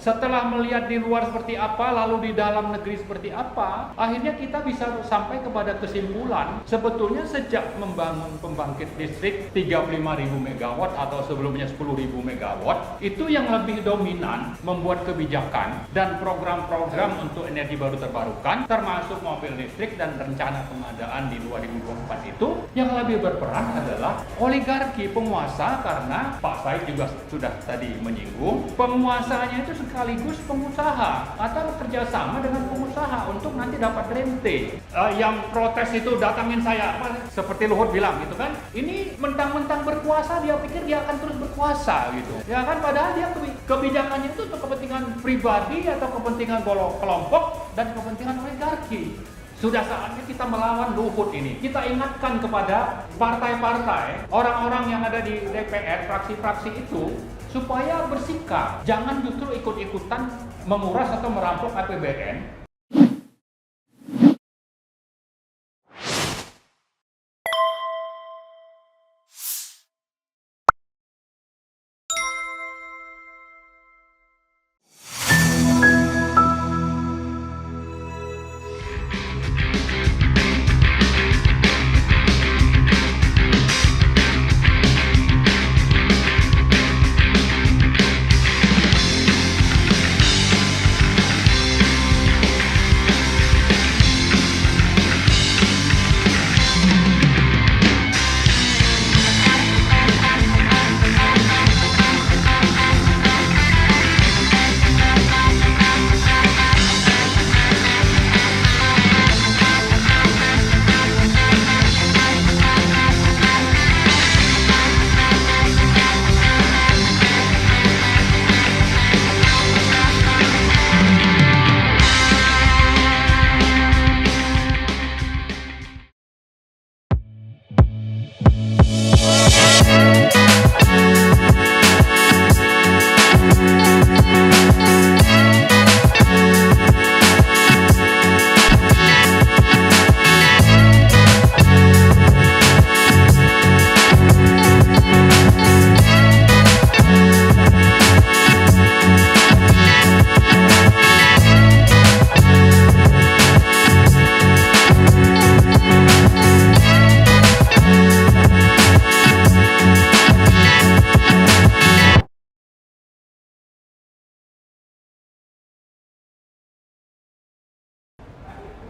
Setelah melihat di luar seperti apa, lalu di dalam negeri seperti apa, akhirnya kita bisa sampai kepada kesimpulan, sebetulnya sejak membangun pembangkit listrik 35.000 megawatt atau sebelumnya 10.000 megawatt, itu yang lebih dominan membuat kebijakan dan program-program untuk energi baru terbarukan, termasuk mobil listrik dan rencana pengadaan di 2024 itu, yang lebih berperan adalah oligarki penguasa, karena Pak Said juga sudah tadi menyinggung, penguasanya itu sekaligus pengusaha atau kerjasama dengan pengusaha untuk nanti dapat rente. Yang protes itu datangin saya, seperti Luhut bilang gitu kan, ini mentang-mentang berkuasa dia pikir dia akan terus berkuasa gitu, ya kan, padahal dia kebijakannya itu untuk kepentingan pribadi atau kepentingan kelompok dan kepentingan oligarki. Sudah saatnya kita melawan Luhut ini. Kita ingatkan kepada partai-partai, orang-orang yang ada di DPR, fraksi-fraksi itu, supaya bersikap, jangan justru ikut-ikutan menguras atau merampok APBN.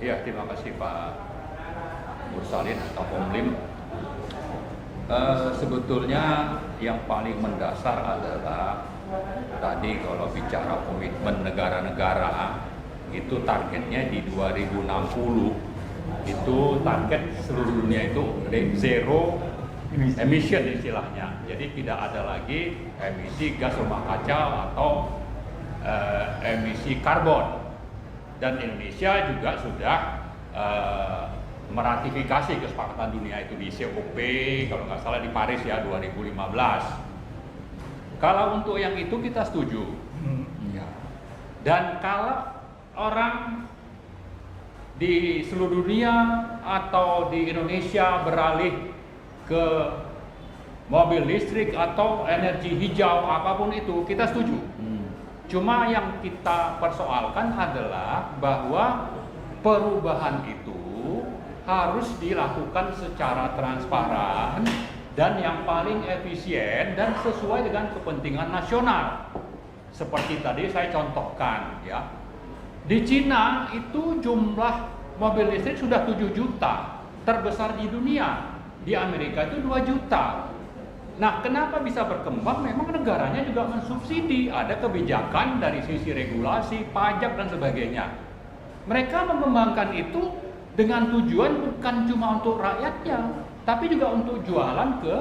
Ya, terima kasih Pak Mursalin atau Pomlim. Sebetulnya yang paling mendasar adalah tadi kalau bicara komitmen negara-negara, itu targetnya di 2060 itu target seluruh dunia itu zero emission istilahnya. Jadi tidak ada lagi emisi gas rumah kaca atau emisi karbon. Dan Indonesia juga sudah meratifikasi kesepakatan dunia itu di COP, kalau nggak salah di Paris ya 2015. Kalau untuk yang itu kita setuju. Ya. Dan kalau orang di seluruh dunia atau di Indonesia beralih ke mobil listrik atau energi hijau apapun itu, kita setuju. Cuma yang kita persoalkan adalah bahwa perubahan itu harus dilakukan secara transparan dan yang paling efisien dan sesuai dengan kepentingan nasional. Seperti tadi saya contohkan ya. Di Cina itu jumlah mobil listrik sudah 7 juta, terbesar di dunia. Di Amerika itu 2 juta. Nah, kenapa bisa berkembang? Memang negaranya juga mensubsidi, ada kebijakan dari sisi regulasi, pajak dan sebagainya. Mereka mengembangkan itu dengan tujuan bukan cuma untuk rakyatnya, tapi juga untuk jualan ke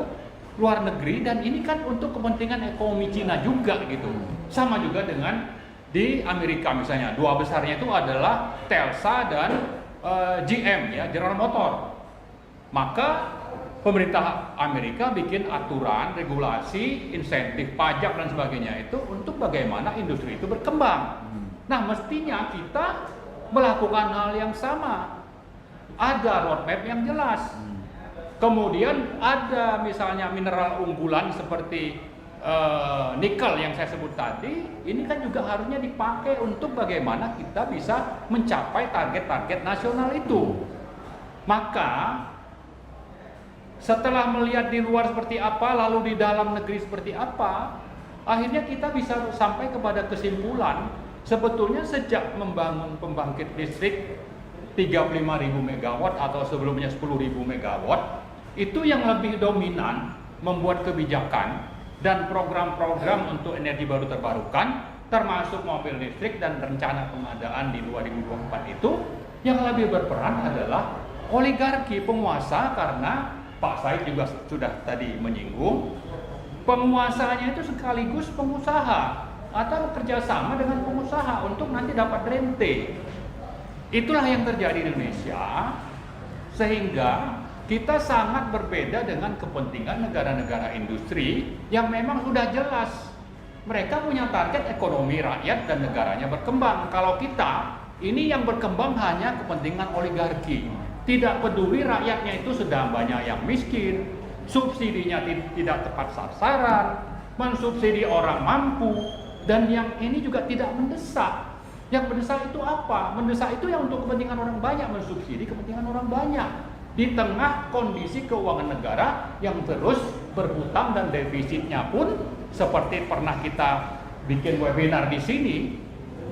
luar negeri, dan ini kan untuk kepentingan ekonomi Cina juga gitu. Sama juga dengan di Amerika misalnya, dua besarnya itu adalah Tesla dan GM ya, General Motor. Maka pemerintah Amerika bikin aturan, regulasi, insentif, pajak dan sebagainya itu untuk bagaimana industri itu berkembang. Nah, mestinya kita melakukan hal yang sama. Ada roadmap yang jelas. Kemudian ada misalnya mineral unggulan seperti nikel yang saya sebut tadi, ini kan juga harusnya dipakai untuk bagaimana kita bisa mencapai target-target nasional itu. Maka setelah melihat di luar seperti apa, lalu di dalam negeri seperti apa, akhirnya kita bisa sampai kepada kesimpulan, sebetulnya sejak membangun pembangkit listrik 35.000 megawatt atau sebelumnya 10.000 megawatt, itu yang lebih dominan membuat kebijakan dan program-program untuk energi baru terbarukan, termasuk mobil listrik dan rencana pengadaan di 2024 itu, yang lebih berperan adalah oligarki penguasa, karena Pak Said juga sudah tadi menyinggung, penguasanya itu sekaligus pengusaha atau kerjasama dengan pengusaha untuk nanti dapat rente. Itulah yang terjadi di Indonesia, sehingga kita sangat berbeda dengan kepentingan negara-negara industri yang memang sudah jelas. Mereka punya target ekonomi rakyat dan negaranya berkembang. Kalau kita, ini yang berkembang hanya kepentingan oligarki. Tidak peduli rakyatnya itu sedang banyak yang miskin, subsidinya tidak tepat sasaran, mensubsidi orang mampu, dan yang ini juga tidak mendesak. Yang mendesak itu apa? Mendesak itu yang untuk kepentingan orang banyak, mensubsidi kepentingan orang banyak. Di tengah kondisi keuangan negara yang terus berhutang dan defisitnya pun seperti pernah kita bikin webinar di sini,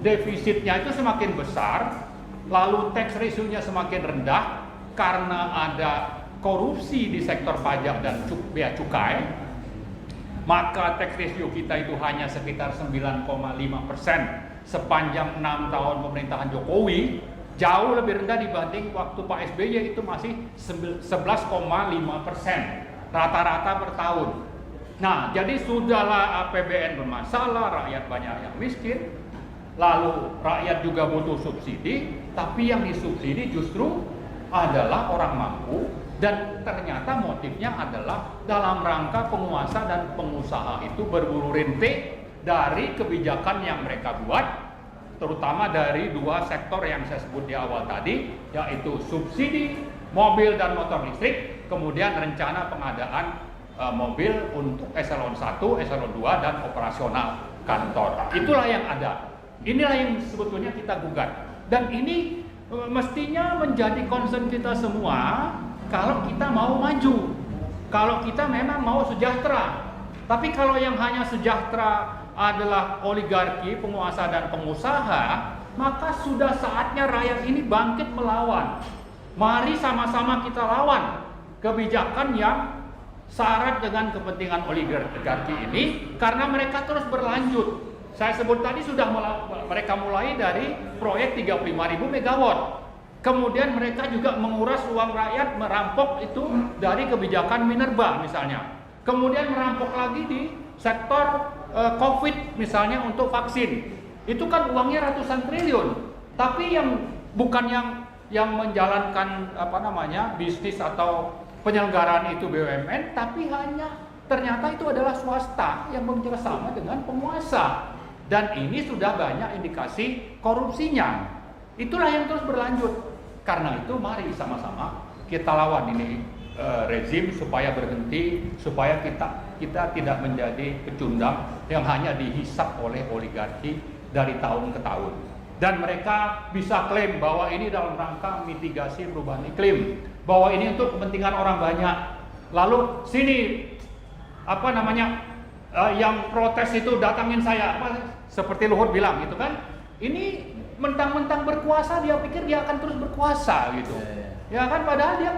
defisitnya itu semakin besar, lalu tax ratio-nya semakin rendah karena ada korupsi di sektor pajak dan bea cukai, maka tax ratio kita itu hanya sekitar 9,5% sepanjang 6 tahun pemerintahan Jokowi. Jauh lebih rendah dibanding waktu Pak SBY, itu masih 11,5% rata-rata per tahun. Nah, jadi sudahlah APBN bermasalah, rakyat banyak yang miskin, lalu rakyat juga butuh subsidi, tapi yang disubsidi justru adalah orang mampu, dan ternyata motifnya adalah dalam rangka penguasa dan pengusaha itu berburu rente dari kebijakan yang mereka buat, terutama dari dua sektor yang saya sebut di awal tadi, yaitu subsidi mobil dan motor listrik, kemudian rencana pengadaan mobil untuk eselon 1, eselon 2, dan operasional kantor. Itulah yang ada. Inilah yang sebetulnya kita gugat. Dan ini mestinya menjadi concern kita semua kalau kita mau maju, kalau kita memang mau sejahtera. Tapi kalau yang hanya sejahtera adalah oligarki, penguasa dan pengusaha, maka sudah saatnya rakyat ini bangkit melawan. Mari sama-sama kita lawan kebijakan yang syarat dengan kepentingan oligarki ini, karena mereka terus berlanjut. Saya sebut tadi mereka mulai dari proyek 35.000 megawatt. Kemudian mereka juga menguras uang rakyat, merampok itu dari kebijakan Minerba misalnya. Kemudian merampok lagi di sektor COVID misalnya untuk vaksin, itu kan uangnya ratusan triliun, tapi yang bukan yang menjalankan bisnis atau penyelenggaraan itu BUMN, tapi hanya ternyata itu adalah swasta yang bekerja sama dengan penguasa, dan ini sudah banyak indikasi korupsinya. Itulah yang terus berlanjut. Karena itu mari sama-sama kita lawan ini rezim supaya berhenti, supaya kita tidak menjadi pecundang yang hanya dihisap oleh oligarki dari tahun ke tahun. Dan mereka bisa klaim bahwa ini dalam rangka mitigasi perubahan iklim, bahwa ini untuk kepentingan orang banyak. Lalu sini yang protes itu datangin saya, seperti Luhut bilang gitu kan. Ini mentang-mentang berkuasa, dia pikir dia akan terus berkuasa gitu. Ya kan, padahal dia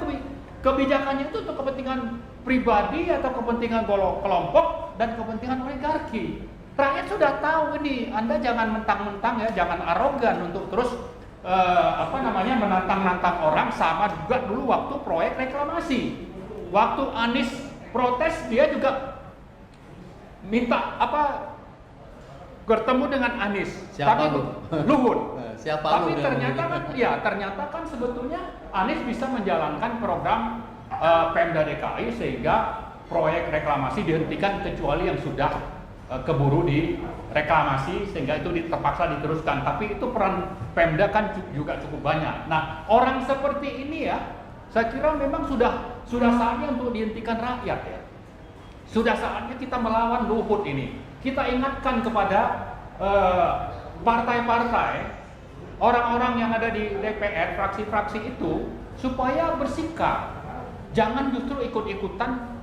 kebijakannya itu untuk kepentingan pribadi atau kepentingan kelompok dan kepentingan oligarki. Rakyat sudah tahu ini. Anda jangan mentang-mentang ya, jangan arogan untuk terus menantang-nantang orang. Sama juga dulu waktu proyek reklamasi. Waktu Anies protes, dia juga minta bertemu dengan Anies. Siapa tapi Luhut. Siapa tapi ternyata kan sebetulnya Anies bisa menjalankan program Pemda DKI sehingga proyek reklamasi dihentikan kecuali yang sudah keburu di reklamasi, sehingga itu terpaksa diteruskan. Tapi itu peran Pemda kan juga cukup banyak. Nah, orang seperti ini ya, saya kira memang sudah saatnya untuk dihentikan rakyat ya. Sudah saatnya kita melawan Luhut ini. Kita ingatkan kepada partai-partai, orang-orang yang ada di DPR, fraksi-fraksi itu, supaya bersikap. Jangan justru ikut-ikutan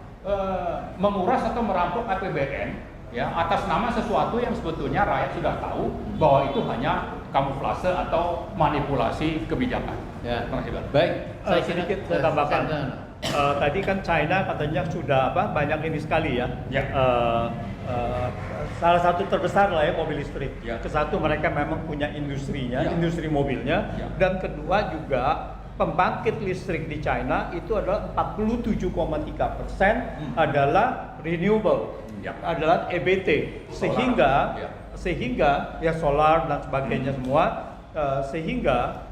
menguras atau merampok APBN ya, atas nama sesuatu yang sebetulnya rakyat sudah tahu bahwa itu hanya kamuflase atau manipulasi kebijakan. Ya. Terima kasih, Pak. Baik, saya sedikit saya tambahkan. Tadi kan China katanya sudah banyak ini sekali ya. Ya. Salah satu terbesar lah ya mobil listrik. Ya. Kesatu mereka memang punya industrinya, Ya. industri mobilnya. Ya. Dan kedua juga pembangkit listrik di China itu adalah 47,3% adalah renewable, Ya. adalah EBT, Solar. Ya. sehingga ya solar dan sebagainya semua, sehingga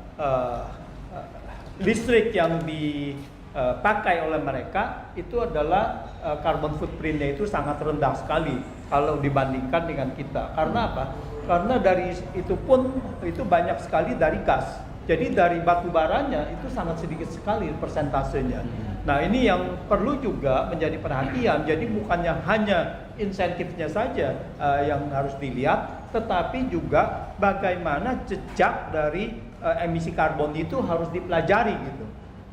listrik yang dipakai oleh mereka itu adalah carbon footprintnya itu sangat rendah sekali kalau dibandingkan dengan kita. Karena apa? Karena dari itu pun itu banyak sekali dari gas. Jadi dari batu baranya itu sangat sedikit sekali persentasenya. Nah ini yang perlu juga menjadi perhatian. Jadi bukannya hanya insentifnya saja yang harus dilihat, tetapi juga bagaimana jejak dari emisi karbon itu harus dipelajari gitu.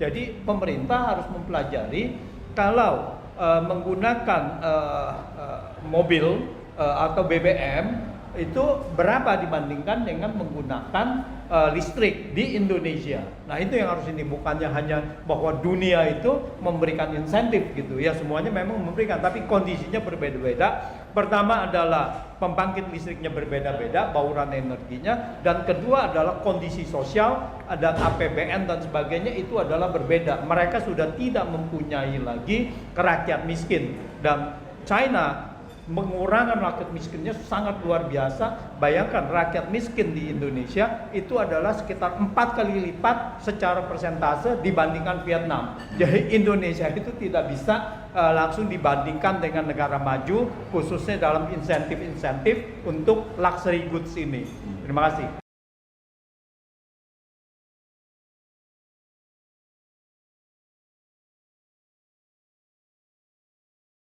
Jadi pemerintah harus mempelajari kalau menggunakan mobil atau BBM itu berapa dibandingkan dengan menggunakan listrik di Indonesia. Nah itu yang harus ini, bukannya hanya bahwa dunia itu memberikan insentif gitu ya, semuanya memang memberikan, tapi kondisinya berbeda-beda. Pertama adalah pembangkit listriknya berbeda-beda, bauran energinya, dan kedua adalah kondisi sosial, ada APBN dan sebagainya itu adalah berbeda. Mereka sudah tidak mempunyai lagi rakyat miskin, dan China mengurangi rakyat miskinnya sangat luar biasa. Bayangkan rakyat miskin di Indonesia itu adalah sekitar 4 kali lipat secara persentase dibandingkan Vietnam. Jadi Indonesia itu tidak bisa langsung dibandingkan dengan negara maju, khususnya dalam insentif-insentif untuk luxury goods ini. Terima kasih.